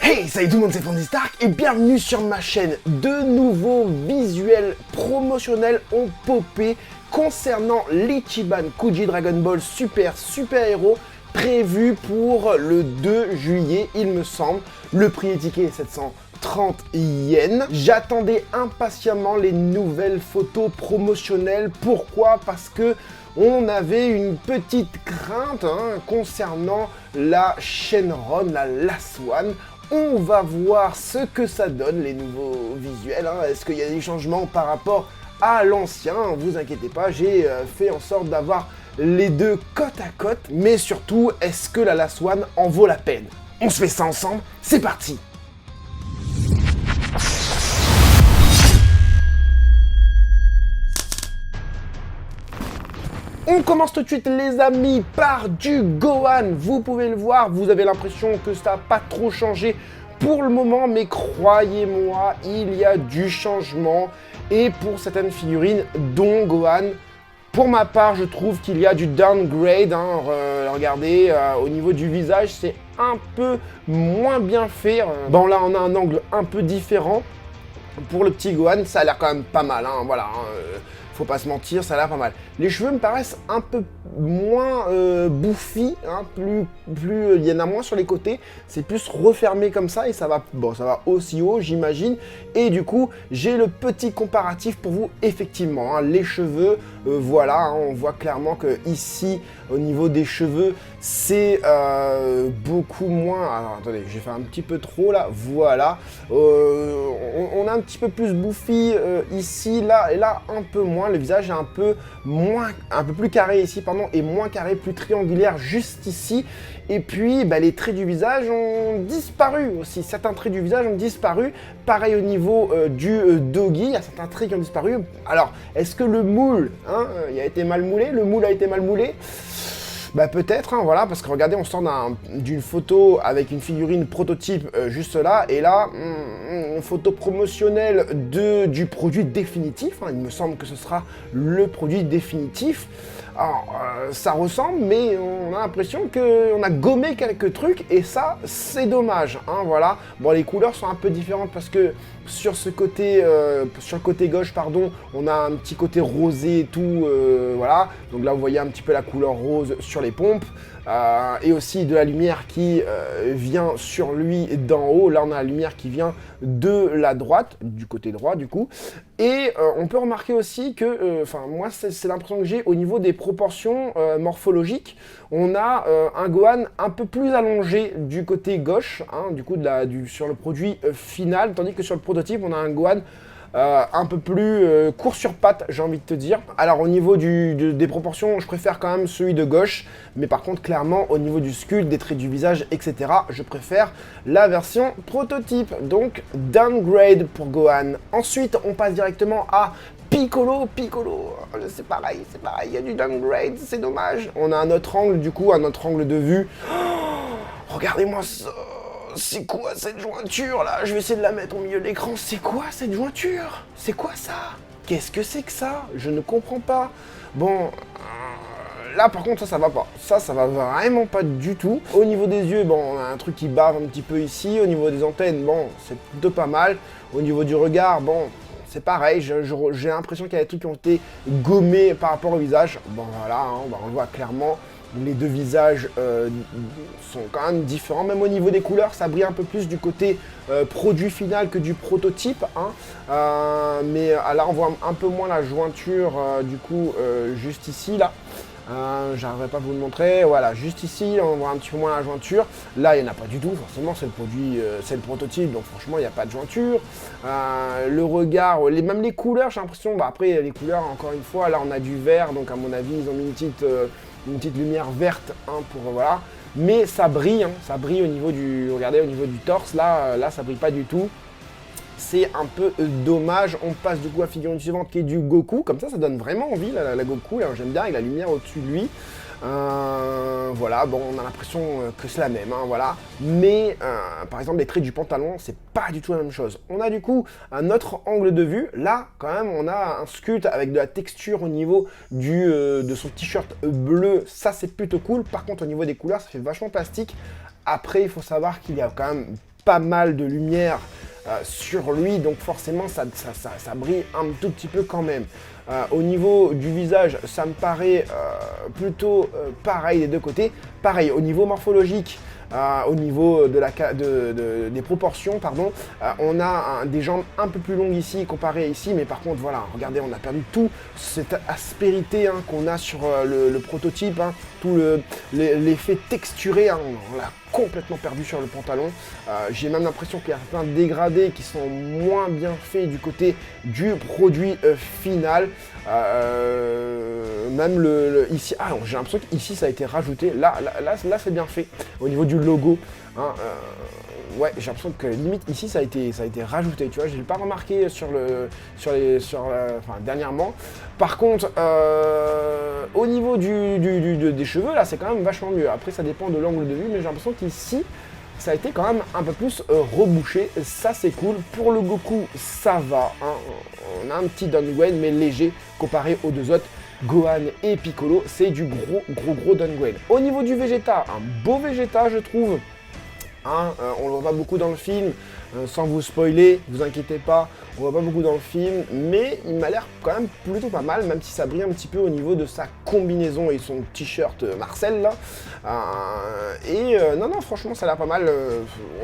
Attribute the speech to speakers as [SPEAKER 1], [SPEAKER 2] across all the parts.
[SPEAKER 1] Hey, salut tout le monde, c'est Franzy Stark et bienvenue sur ma chaîne. De nouveaux visuels promotionnels ont popé concernant l'Ichiban Kuji Dragon Ball Super Héros prévu pour le 2 juillet, il me semble. Le prix des tickets est 730 yens. J'attendais impatiemment les nouvelles photos promotionnelles. Pourquoi? Parce que on avait une petite crainte concernant la Shenron, la Last One. On va voir ce que ça donne, les nouveaux visuels. Est-ce qu'il y a des changements par rapport à l'ancien? Vous inquiétez pas, j'ai fait en sorte d'avoir les deux côte à côte. Mais surtout, est-ce que la Last One en vaut la peine? On se fait ça ensemble, c'est parti! On commence tout de suite les amis par du Gohan. Vous pouvez le voir, vous avez l'impression que ça n'a pas trop changé pour le moment, mais croyez-moi, il y a du changement. Et pour certaines figurines, dont Gohan, pour ma part, je trouve qu'il y a du downgrade. Regardez, au niveau du visage, c'est un peu moins bien fait. Bon là, on a un angle un peu différent. Pour le petit Gohan, ça a l'air quand même pas mal, faut pas se mentir, ça a l'air pas mal. Les cheveux me paraissent un peu moins bouffis, plus il y en a moins sur les côtés, c'est plus refermé comme ça et ça va aussi haut j'imagine. Et du coup, j'ai le petit comparatif pour vous, effectivement, les cheveux, voilà, on voit clairement que ici, au niveau des cheveux, c'est beaucoup moins... Alors attendez, j'ai fait un petit peu trop là, voilà. On a un petit peu plus bouffi ici, là, et là un peu moins. Le visage est un peu plus carré ici, pardon, et moins carré, plus triangulaire juste ici. Et puis, les traits du visage ont disparu aussi. Certains traits du visage ont disparu. Pareil au niveau du Doggy, il y a certains traits qui ont disparu. Alors, est-ce que le moule, il a été mal moulé? Le moule a été mal moulé? Peut-être, voilà, parce que regardez, on sort d'une photo avec une figurine prototype juste là, et là, une photo promotionnelle du produit définitif, il me semble que ce sera le produit définitif. Alors, ça ressemble, mais on a l'impression qu'on a gommé quelques trucs, et ça, c'est dommage, voilà. Bon, les couleurs sont un peu différentes, parce que sur le côté gauche, pardon, on a un petit côté rosé et tout, voilà. Donc là, vous voyez un petit peu la couleur rose sur les pompes, et aussi de la lumière qui vient sur lui d'en haut. Là, on a la lumière qui vient de la droite, du côté droit, du coup. Et on peut remarquer aussi que, moi, c'est l'impression que j'ai au niveau des proportions morphologiques. On a un Gohan un peu plus allongé du côté gauche, du coup, sur le produit final, tandis que sur le prototype, on a un Gohan un peu plus court sur pattes, j'ai envie de te dire. Alors au niveau des proportions, je préfère quand même celui de gauche, mais par contre clairement au niveau du sculpte, des traits du visage, etc., je préfère la version prototype. Donc downgrade pour Gohan. Ensuite, on passe directement à Piccolo, c'est pareil, il y a du downgrade, c'est dommage. On a un autre angle du coup, un autre angle de vue. Oh, regardez-moi ça. C'est quoi cette jointure là? Je vais essayer de la mettre au milieu de l'écran. C'est quoi cette jointure? C'est quoi ça? Qu'est-ce que c'est que ça? Je ne comprends pas. Bon, là par contre ça va pas. Ça va vraiment pas du tout. Au niveau des yeux, bon, on a un truc qui bave un petit peu ici. Au niveau des antennes, bon, c'est plutôt pas mal. Au niveau du regard, bon, c'est pareil. J'ai l'impression qu'il y a des trucs qui ont été gommés par rapport au visage. Bon voilà, on le voit clairement. Les deux visages sont quand même différents, même au niveau des couleurs, ça brille un peu plus du côté produit final que du prototype. Mais là, on voit un peu moins la jointure, du coup, juste ici, là. J'arriverai pas à vous le montrer, voilà, juste ici, on voit un petit peu moins la jointure. Là, il n'y en a pas du tout, forcément, c'est le produit, c'est le prototype, donc franchement, il n'y a pas de jointure. Le regard, même les couleurs, j'ai l'impression, après, les couleurs, encore une fois, là, on a du vert, donc à mon avis, ils ont mis une petite lumière verte, pour, voilà. Mais ça brille au niveau regardez, au niveau du torse, là, ça brille pas du tout. C'est un peu dommage. On passe du coup à la figurine suivante qui est du Goku. Comme ça donne vraiment envie, la Goku. J'aime bien avec la lumière au-dessus de lui. Voilà, bon, on a l'impression que c'est la même, voilà. Mais, par exemple, les traits du pantalon, c'est pas du tout la même chose. On a du coup un autre angle de vue. Là, quand même, on a un sculpte avec de la texture au niveau de son t-shirt bleu. Ça, c'est plutôt cool. Par contre, au niveau des couleurs, ça fait vachement plastique. Après, il faut savoir qu'il y a quand même pas mal de lumière sur lui, donc forcément ça brille un tout petit peu quand même. Au niveau du visage, ça me paraît plutôt pareil des deux côtés. Pareil, au niveau morphologique, au niveau des proportions, pardon, on a des jambes un peu plus longues ici comparé à ici, mais par contre, voilà, regardez, on a perdu tout cette aspérité qu'on a sur le prototype, tout l'effet texturé, on l'a complètement perdu sur le pantalon. J'ai même l'impression qu'il y a plein de dégradés qui sont moins bien faits du côté du produit final. Même ici, j'ai l'impression qu'ici ça a été rajouté. Là c'est bien fait au niveau du logo. Ouais, j'ai l'impression que limite ici ça a été rajouté. Tu vois, je l'ai pas remarqué dernièrement. Par contre, au niveau des cheveux, là c'est quand même vachement mieux. Après, ça dépend de l'angle de vue, mais j'ai l'impression qu'ici ça a été quand même un peu plus rebouché. Ça c'est cool. Pour le Goku, ça va. On a un petit downgrade, mais léger comparé aux deux autres. Gohan et Piccolo, c'est du gros downgrade. Au niveau du Vegeta, un beau Vegeta, je trouve. On le voit pas beaucoup dans le film, sans vous spoiler, vous inquiétez pas, on le voit pas beaucoup dans le film, mais il m'a l'air quand même plutôt pas mal, même si ça brille un petit peu au niveau de sa combinaison et son t-shirt Marcel là. Non, franchement, ça a l'air pas mal.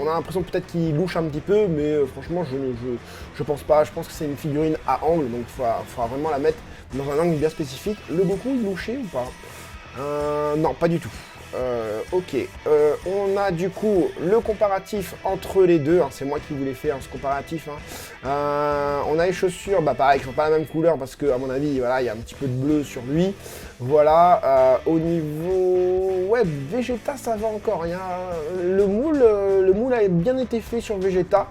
[SPEAKER 1] On a l'impression peut-être qu'il louche un petit peu, mais franchement, je pense pas. Je pense que c'est une figurine à angle, donc il faudra vraiment la mettre dans un angle bien spécifique. Le Goku, il louchait ou pas? Non, pas du tout. Ok, on a du coup le comparatif entre les deux, c'est moi qui voulais faire ce comparatif. On a les chaussures, pareil, qui sont pas la même couleur parce que à mon avis, voilà, il y a un petit peu de bleu sur lui. Voilà, au niveau, ouais, Vegeta, ça va encore. Le moule a bien été fait sur Vegeta.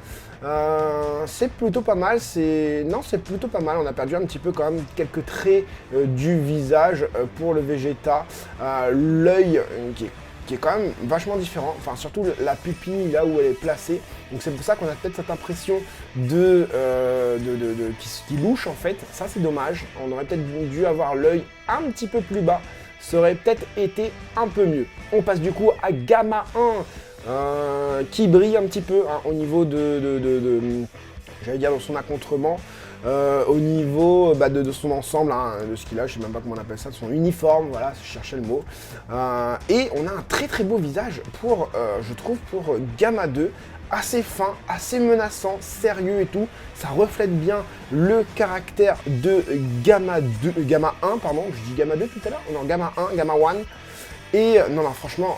[SPEAKER 1] C'est plutôt pas mal, c'est plutôt pas mal. On a perdu un petit peu quand même quelques traits du visage pour le Vegeta. L'œil qui est quand même vachement différent, enfin surtout la pupille là où elle est placée. Donc c'est pour ça qu'on a peut-être cette impression qui louche en fait. Ça c'est dommage. On aurait peut-être dû avoir l'œil un petit peu plus bas. Ça aurait peut-être été un peu mieux. On passe du coup à Gamma 1. Qui brille un petit peu au niveau j'allais dire dans son accontrement, au niveau de son ensemble, de ce qu'il a, je sais même pas comment on appelle ça, de son uniforme, voilà, je cherchais le mot. Et on a un très beau visage je trouve, pour Gamma 2, assez fin, assez menaçant, sérieux et tout. Ça reflète bien le caractère de Gamma 1, pardon, je dis Gamma 2 tout à l'heure, non, Gamma 1, Gamma 1. Et non, franchement,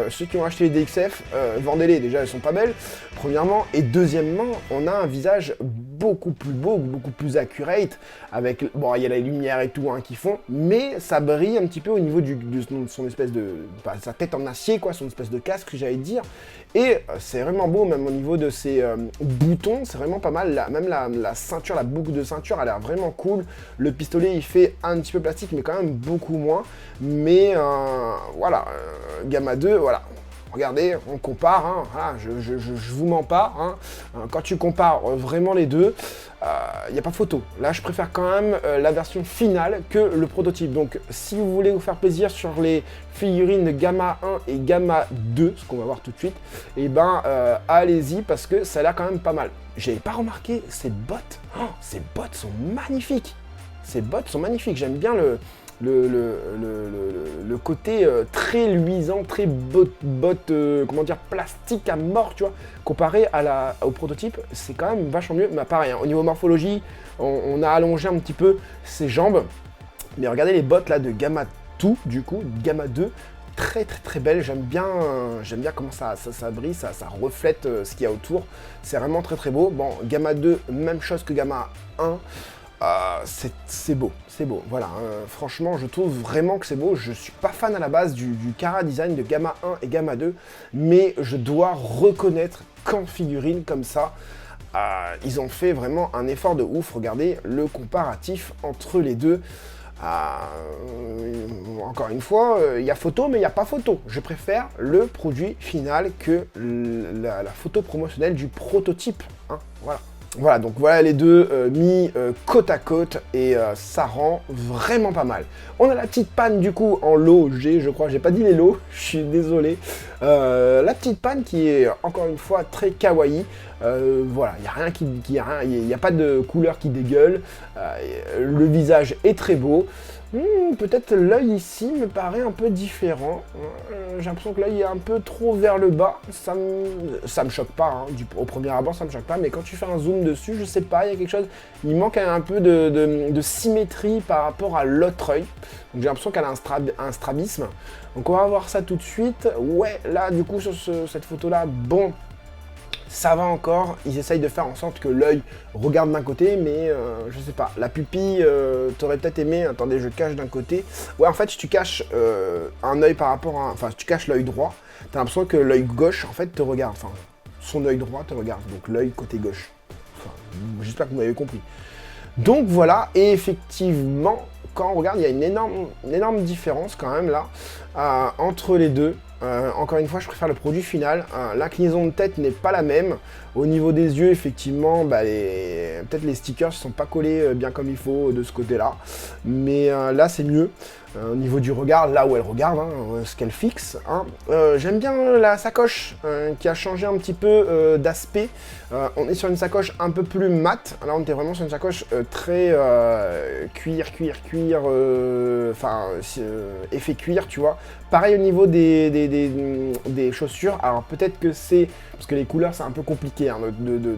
[SPEAKER 1] ceux qui ont acheté les DXF, vendez-les, déjà elles sont pas belles, premièrement, et deuxièmement, on a un visage beaucoup plus beau, beaucoup plus accurate, avec, bon, il y a la lumière et tout qui font, mais ça brille un petit peu au niveau de son espèce sa tête en acier, quoi, son espèce de casque, j'allais dire, et c'est vraiment beau, même au niveau de ses boutons, c'est vraiment pas mal, même la ceinture, la boucle de ceinture, elle a l'air vraiment cool, le pistolet, il fait un petit peu plastique, mais quand même beaucoup moins, mais voilà, Gamma 2, voilà. Regardez, on compare, voilà, je vous mens pas. Quand tu compares vraiment les deux, il n'y a pas photo. Là, je préfère quand même la version finale que le prototype. Donc, si vous voulez vous faire plaisir sur les figurines de Gamma 1 et Gamma 2, ce qu'on va voir tout de suite, et allez-y parce que ça a l'air quand même pas mal. J'avais pas remarqué ces bottes. Ces bottes sont magnifiques. Ces bottes sont magnifiques. J'aime bien le côté très luisant, très botte, comment dire, plastique à mort, tu vois, comparé au prototype, c'est quand même vachement mieux. Mais pareil, au niveau morphologie, on a allongé un petit peu ses jambes. Mais regardez les bottes là de Gamma 2, du coup, Gamma 2, très belle. J'aime bien comment ça brille, ça reflète ce qu'il y a autour. C'est vraiment très beau. Bon, Gamma 2, même chose que Gamma 1. C'est beau, voilà, franchement je trouve vraiment que c'est beau. Je suis pas fan à la base du Cara design de Gamma 1 et Gamma 2, mais je dois reconnaître qu'en figurine comme ça, ils ont fait vraiment un effort de ouf. Regardez le comparatif entre les deux. Encore une fois, il y a photo, mais il n'y a pas photo. Je préfère le produit final que la photo promotionnelle du prototype, voilà. Voilà, donc voilà les deux mis côte à côte et ça rend vraiment pas mal. On a la petite panne du coup en lot G, je crois, j'ai pas dit les lots, je suis désolé. La petite panne qui est encore une fois très kawaii. Voilà, il n'y a rien il n'y a pas de couleur qui dégueule. Le visage est très beau. Peut-être l'œil ici me paraît un peu différent. J'ai l'impression que l'œil est un peu trop vers le bas. Ça me choque pas, hein. Au premier abord ça me choque pas, mais quand tu fais un zoom dessus, je sais pas, il y a quelque chose, il manque un peu de symétrie par rapport à l'autre œil. Donc j'ai l'impression qu'elle a un strabisme. Donc on va voir ça tout de suite. Ouais, là du coup sur cette photo là, bon, ça va encore, ils essayent de faire en sorte que l'œil regarde d'un côté, mais je sais pas, la pupille, t'aurais peut-être aimé, attendez, je cache d'un côté. Ouais, en fait, si tu caches un œil par rapport à, enfin, si tu caches l'œil droit, t'as l'impression que l'œil gauche, en fait, te regarde, enfin, son œil droit te regarde, donc l'œil côté gauche. Enfin, j'espère que vous m'avez compris. Donc voilà, et effectivement, quand on regarde, il y a une énorme différence quand même là, entre les deux. Encore une fois, je préfère le produit final. L'inclinaison de tête n'est pas la même. Au niveau des yeux, effectivement, bah, peut-être les stickers ne sont pas collés bien comme il faut de ce côté-là. Mais là, c'est mieux. Au niveau du regard, là où elle regarde, hein, ce qu'elle fixe. Hein. J'aime bien la sacoche qui a changé un petit peu d'aspect. On est sur une sacoche un peu plus mate. Là, on était vraiment sur une sacoche très cuir, enfin, effet cuir, tu vois. Pareil au niveau des chaussures. Alors, peut-être que c'est... Parce que les couleurs, c'est un peu compliqué hein, de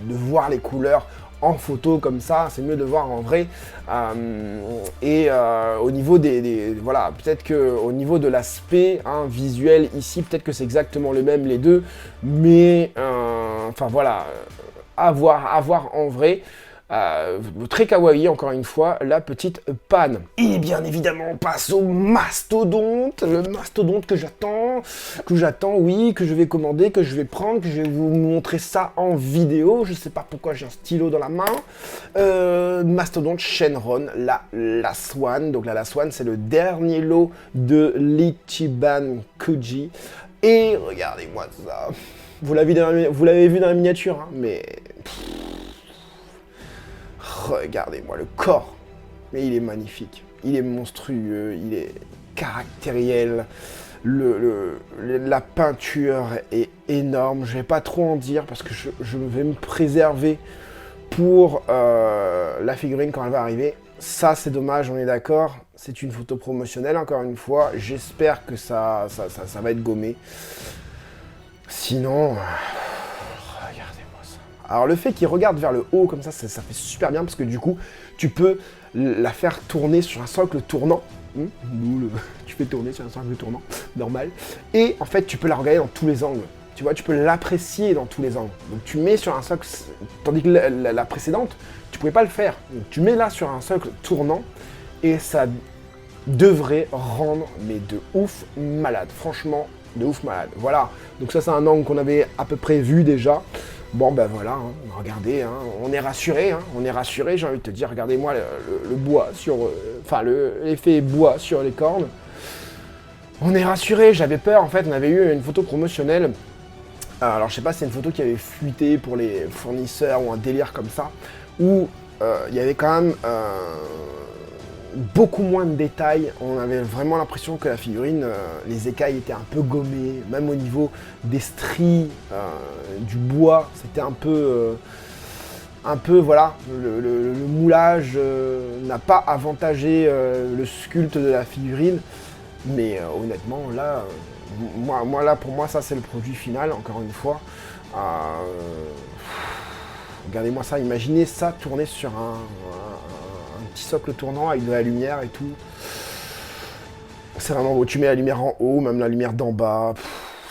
[SPEAKER 1] voir les couleurs en photo comme ça, c'est mieux de voir en vrai. Au niveau voilà, peut-être que au niveau de l'aspect hein, visuel ici, peut-être que c'est exactement le même les deux, mais enfin voilà, à voir en vrai. Très kawaii, encore une fois, la petite panne. Et bien évidemment, on passe au mastodonte, le mastodonte que j'attends, oui, que je vais commander, que je vais prendre, que je vais vous montrer ça en vidéo. Je sais pas pourquoi j'ai un stylo dans la main. Mastodonte Shenron, la Last One. Donc la Last One, c'est le dernier lot de l'Ichiban Kuji. Et regardez-moi ça. Vous l'avez vu dans la miniature, hein, mais... Regardez-moi le corps, mais il est magnifique, il est monstrueux, il est caractériel, la peinture est énorme, je vais pas trop en dire parce que je vais me préserver pour la figurine quand elle va arriver. Ça c'est dommage, on est d'accord, c'est une photo promotionnelle encore une fois, j'espère que ça va être gommé, sinon... Alors le fait qu'il regarde vers le haut comme ça fait super bien parce que du coup, tu peux la faire tourner sur un socle tournant. Tu fais tourner sur un socle tournant, normal. Et en fait, tu peux la regarder dans tous les angles. Tu vois, tu peux l'apprécier dans tous les angles. Donc tu mets sur un socle, tandis que la précédente, tu pouvais pas le faire. Donc, tu mets là sur un socle tournant et ça devrait rendre, mais de ouf malade. Franchement, de ouf malade. Voilà, donc ça c'est un angle qu'on avait à peu près vu déjà. Bon ben voilà, hein, regardez, hein, on est rassuré, j'ai envie de te dire, regardez-moi le bois sur, enfin l'effet bois sur les cornes. On est rassuré, j'avais peur en fait, on avait eu une photo promotionnelle. Alors je sais pas si c'est une photo qui avait fuité pour les fournisseurs ou un délire comme ça, où il y avait quand même beaucoup moins de détails, on avait vraiment l'impression que la figurine, les écailles étaient un peu gommées, même au niveau des stries, du bois, c'était un peu voilà, le moulage n'a pas avantagé le sculpte de la figurine, mais honnêtement là, pour moi ça c'est le produit final, encore une fois. Regardez-moi ça, imaginez ça tourner sur un petit socle tournant avec de la lumière et tout. C'est vraiment beau. Tu mets la lumière en haut, même la lumière d'en bas.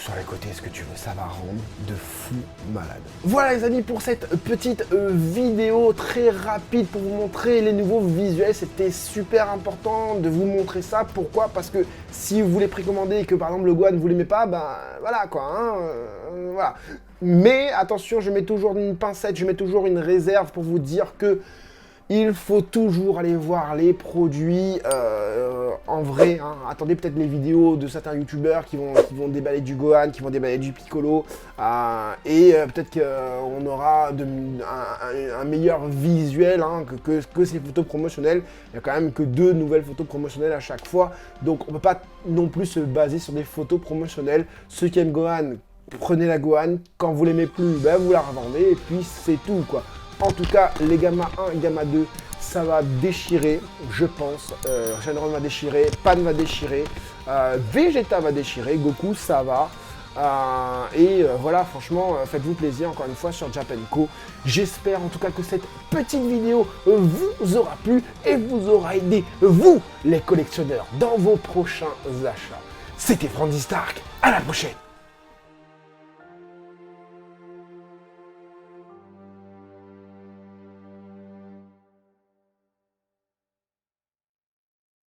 [SPEAKER 1] Sur les côtés, ce que tu veux, ça va rendre de fou malade. Voilà les amis pour cette petite vidéo très rapide pour vous montrer les nouveaux visuels. C'était super important de vous montrer ça. Pourquoi? Parce que si vous voulez précommander et que par exemple le Gohan ne vous l'aimez pas, ben voilà quoi. Hein, voilà. Mais attention, je mets toujours une pincette, je mets toujours une réserve pour vous dire que il faut toujours aller voir les produits en vrai. Hein. Attendez peut-être les vidéos de certains youtubeurs qui vont déballer du Gohan, qui vont déballer du Piccolo. Et peut-être qu'on aura un meilleur visuel hein, que ces photos promotionnelles. Il n'y a quand même que 2 nouvelles photos promotionnelles à chaque fois. Donc on ne peut pas non plus se baser sur des photos promotionnelles. Ceux qui aiment Gohan, prenez la Gohan. Quand vous l'aimez plus, ben vous la revendez. Et puis c'est tout quoi. En tout cas, les Gamma 1 et Gamma 2, ça va déchirer, je pense. Shenron va déchirer, Pan va déchirer, Vegeta va déchirer, Goku, ça va. Voilà, franchement, faites-vous plaisir encore une fois sur Japanco. J'espère en tout cas que cette petite vidéo vous aura plu et vous aura aidé, vous, les collectionneurs, dans vos prochains achats. C'était Franzy Stark, à la prochaine!